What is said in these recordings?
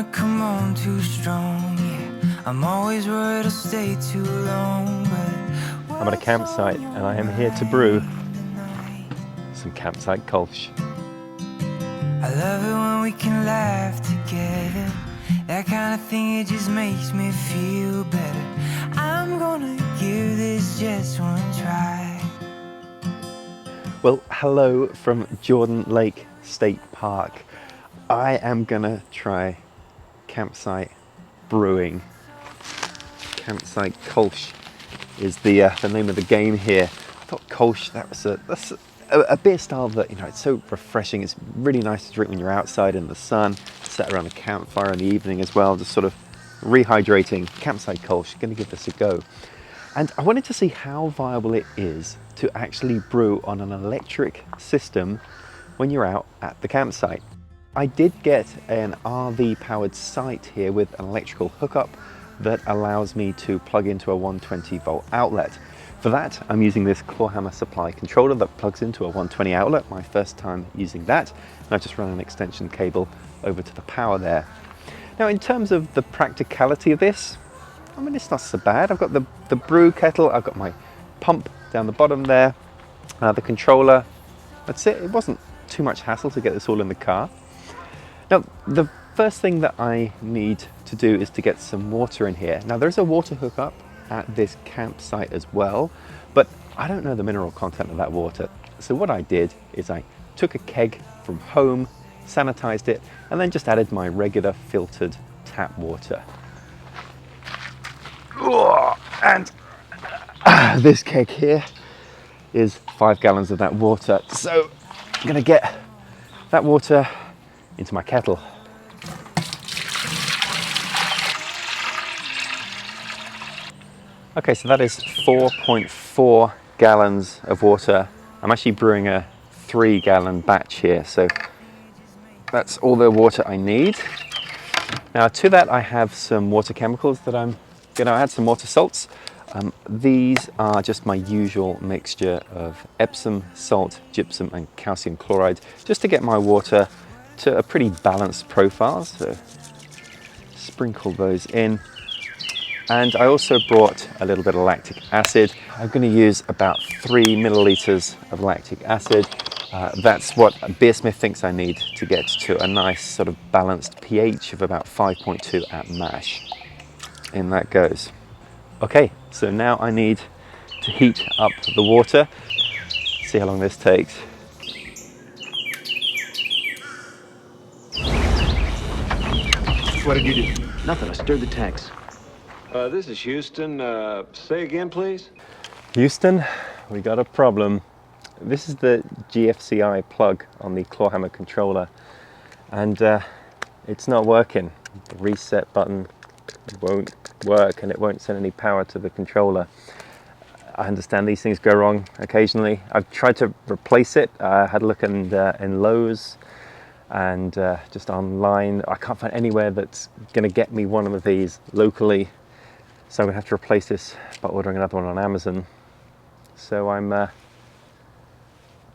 wanna come on too strong, yeah. I'm always worried I'll stay too long, but I'm at a campsite and I am here to brew some Campsite Kolsch. I love it when we can laugh together. That kind of thing, it just makes me feel better. I'm gonna give this just one try. Well, hello from Jordan Lake State Park. I am gonna try Campsite Brewing. Campsite Kolsch is the name of the game here. I thought Kolsch, that's a beer style that, you know, it's so refreshing. It's really nice to drink when you're outside in the sun, sat around the campfire in the evening as well, just sort of rehydrating. Campsite Kolsch, gonna give this a go. And I wanted to see how viable it is to actually brew on an electric system when you're out at the campsite. I did get an RV powered site here with an electrical hookup that allows me to plug into a 120 volt outlet. For that, I'm using this Clawhammer supply controller that plugs into a 120 outlet, my first time using that. And I've just run an extension cable over to the power there. Now, in terms of the practicality of this, I mean, it's not so bad. I've got the brew kettle, I've got my pump down the bottom there, the controller, that's it. It wasn't too much hassle to get this all in the car. Now, the first thing that I need to do is to get some water in here. Now, there's a water hookup at this campsite as well, but I don't know the mineral content of that water. So what I did is I took a keg from home, sanitized it, and then just added my regular filtered tap water. And this keg here is 5 gallons of that water. So I'm gonna get that water into my kettle. Okay, so that is 4.4 gallons of water. I'm actually brewing a 3-gallon batch here, so that's all the water I need. Now to that I have some water chemicals that I'm going to add, some water salts. These are just my usual mixture of Epsom salt, gypsum and calcium chloride, just to get my water to a pretty balanced profile. So sprinkle those in. And I also brought a little bit of lactic acid. I'm going to use about 3 milliliters of lactic acid. That's what a beersmith thinks I need to get to a nice sort of balanced pH of about 5.2 at mash. In that goes. Okay, so now I need to heat up the water. See how long this takes. What did you do? Nothing, I stirred the tanks. This is Houston. Say again, please. Houston, we got a problem. This is the GFCI plug on the Clawhammer controller, and it's not working. The reset button won't work and it won't send any power to the controller. I understand these things go wrong occasionally. I've tried to replace it. I had a look in Lowe's and just online. I can't find anywhere that's going to get me one of these locally. So I'm going to have to replace this by ordering another one on Amazon. So I'm out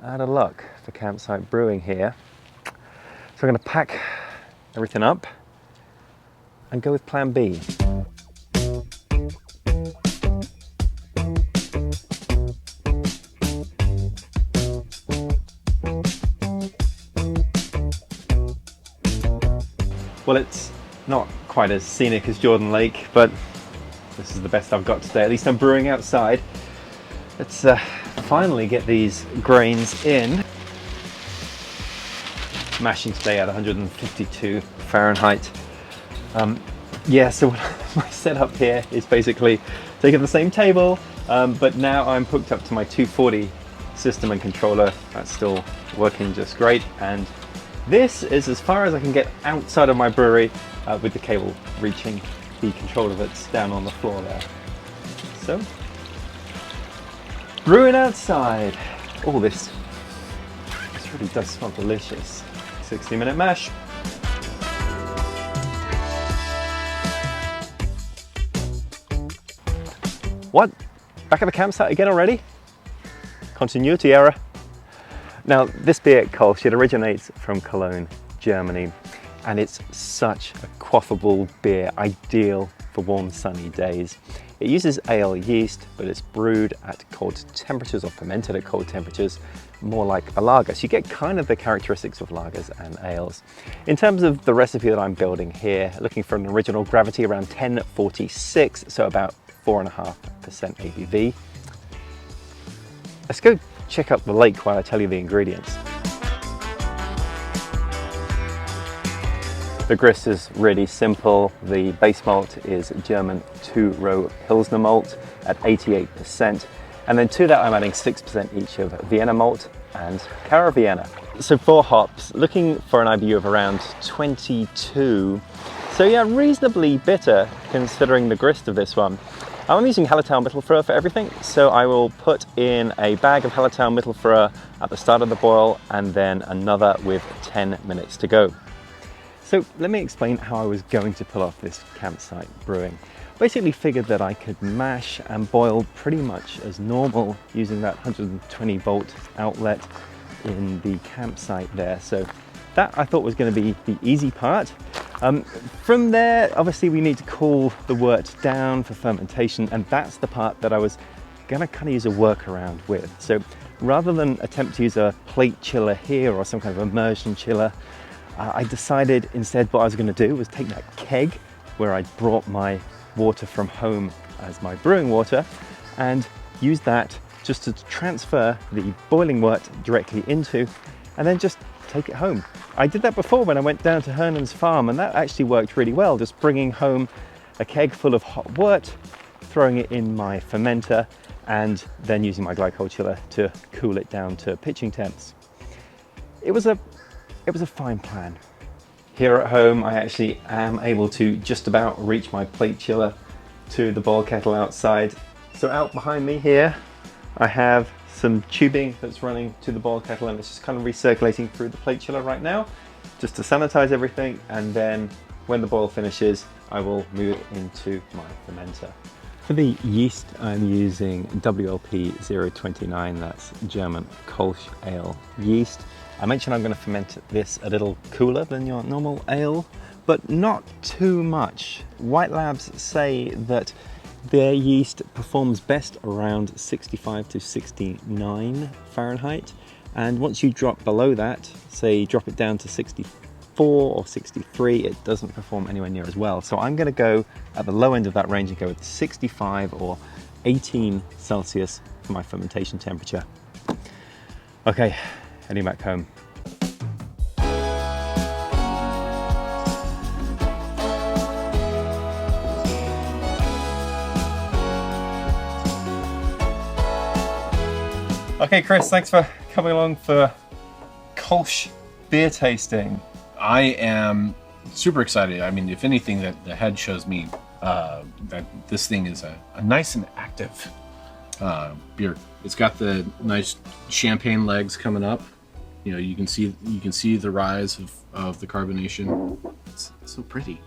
of luck for Campsite Brewing here. So I'm going to pack everything up and go with plan B. Well, it's not quite as scenic as Jordan Lake, but this is the best I've got today. At least I'm brewing outside. Let's finally get these grains in. Mashing today at 152 Fahrenheit. Yeah, so my setup here is basically taking the same table, but now I'm hooked up to my 240 system and controller. That's still working just great. And this is as far as I can get outside of my brewery with the cable reaching the controller that's down on the floor there. So, brewing outside. Oh, this really does smell delicious. 60-minute mash. What? Back at the campsite again already? Continuity error. Now, this beer, Kolsch, it originates from Cologne, Germany. and it's such a quaffable beer, ideal for warm sunny days. It uses ale yeast, but it's brewed at cold temperatures or fermented at cold temperatures, more like a lager. So you get kind of the characteristics of lagers and ales. In terms of the recipe that I'm building here, looking for an original gravity around 1046, so about 4.5% ABV. Let's go check out the lake while I tell you the ingredients. The grist is really simple. The base malt is German 2-row Pilsner malt at 88%. And then to that I'm adding 6% each of Vienna Malt and Caravienne. So 4 hops, looking for an IBU of around 22. So yeah, reasonably bitter considering the grist of this one. I'm using Hallertauer Mittelfrueh for everything, so I will put in a bag of Hallertauer Mittelfrueh at the start of the boil and then another with 10 minutes to go. So let me explain how I was going to pull off this campsite brewing. Basically figured that I could mash and boil pretty much as normal using that 120 volt outlet in the campsite there. So that I thought was going to be the easy part. From there, obviously we need to cool the wort down for fermentation, and that's the part that I was going to kind of use a workaround with. So rather than attempt to use a plate chiller here or some kind of immersion chiller, I decided instead what I was going to do was take that keg where I brought my water from home as my brewing water and use that just to transfer the boiling wort directly into, and then just take it home. I did that before when I went down to Hernan's farm, and that actually worked really well, just bringing home a keg full of hot wort, throwing it in my fermenter, and then using my Glycol chiller to cool it down to pitching temps. It was a fine plan. Here at home, I actually am able to just about reach my plate chiller to the boil kettle outside. So out behind me here, I have some tubing that's running to the boil kettle, and it's just kind of recirculating through the plate chiller right now, just to sanitize everything, and then when the boil finishes, I will move it into my fermenter. For the yeast, I'm using WLP 029, that's German Kolsch ale yeast. I mentioned I'm going to ferment this a little cooler than your normal ale, but not too much. White Labs say that their yeast performs best around 65 to 69 Fahrenheit, and once you drop below that, say drop it down to 64 or 63, it doesn't perform anywhere near as well. So I'm going to go at the low end of that range and go with 65 or 18 Celsius for my fermentation temperature. Okay, heading back home. Okay, Chris, thanks for coming along for Kolsch beer tasting. I am super excited. I mean, if anything, that the head shows me that this thing is a nice and active beer. It's got the nice champagne legs coming up. You know, you can see the rise of the carbonation. It's so pretty.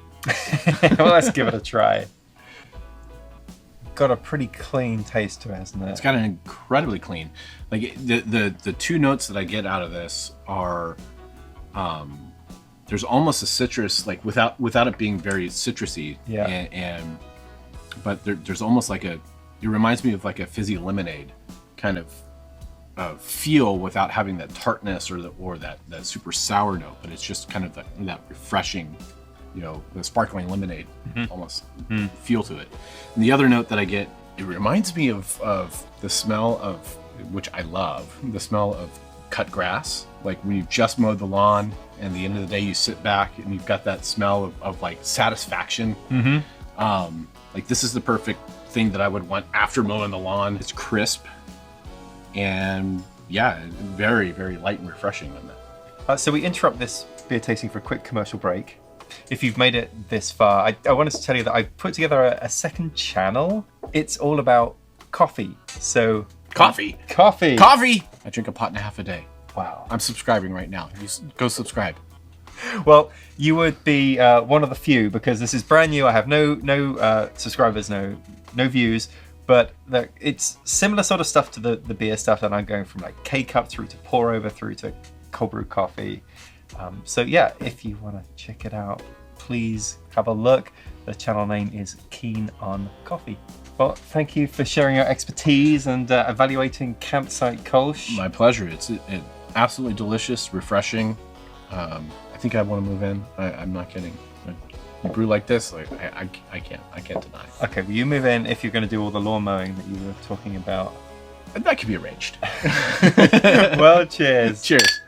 Well, let's give it a try. Got a pretty clean taste to it, hasn't it? It's got an incredibly clean. Like the two notes that I get out of this are, there's almost a citrus, like without it being very citrusy. Yeah. But there's almost like it reminds me of like a fizzy lemonade kind of feel without having that tartness or that super sour note. But it's just kind of that refreshing, you know, the sparkling lemonade almost feel to it. And the other note that I get, it reminds me of the smell of, which I love, the smell of cut grass. Like when you've just mowed the lawn and at the end of the day you sit back and you've got that smell of like satisfaction. Like this is the perfect thing that I would want after mowing the lawn. It's crisp and yeah, very, very light and refreshing on that. So we interrupt this beer tasting for a quick commercial break. If you've made it this far, I wanted to tell you that I've put together a second channel. It's all about coffee. So Coffee! I drink a pot and a half a day. Wow. I'm subscribing right now. You go subscribe. Well, you would be one of the few because this is brand new. I have no subscribers, no views, but it's similar sort of stuff to the beer stuff that I'm going from like K-cup through to pour over through to cold brew coffee. So yeah, if you want to check it out, please have a look. The channel name is Keen on Coffee. Well, thank you for sharing your expertise and evaluating Campsite Kolsch. My pleasure. It's absolutely delicious, refreshing. I think I want to move in. I'm not kidding. A brew like this, like I can't deny. Okay, well you move in if you're going to do all the lawn mowing that you were talking about. That could be arranged. Well, cheers. Cheers.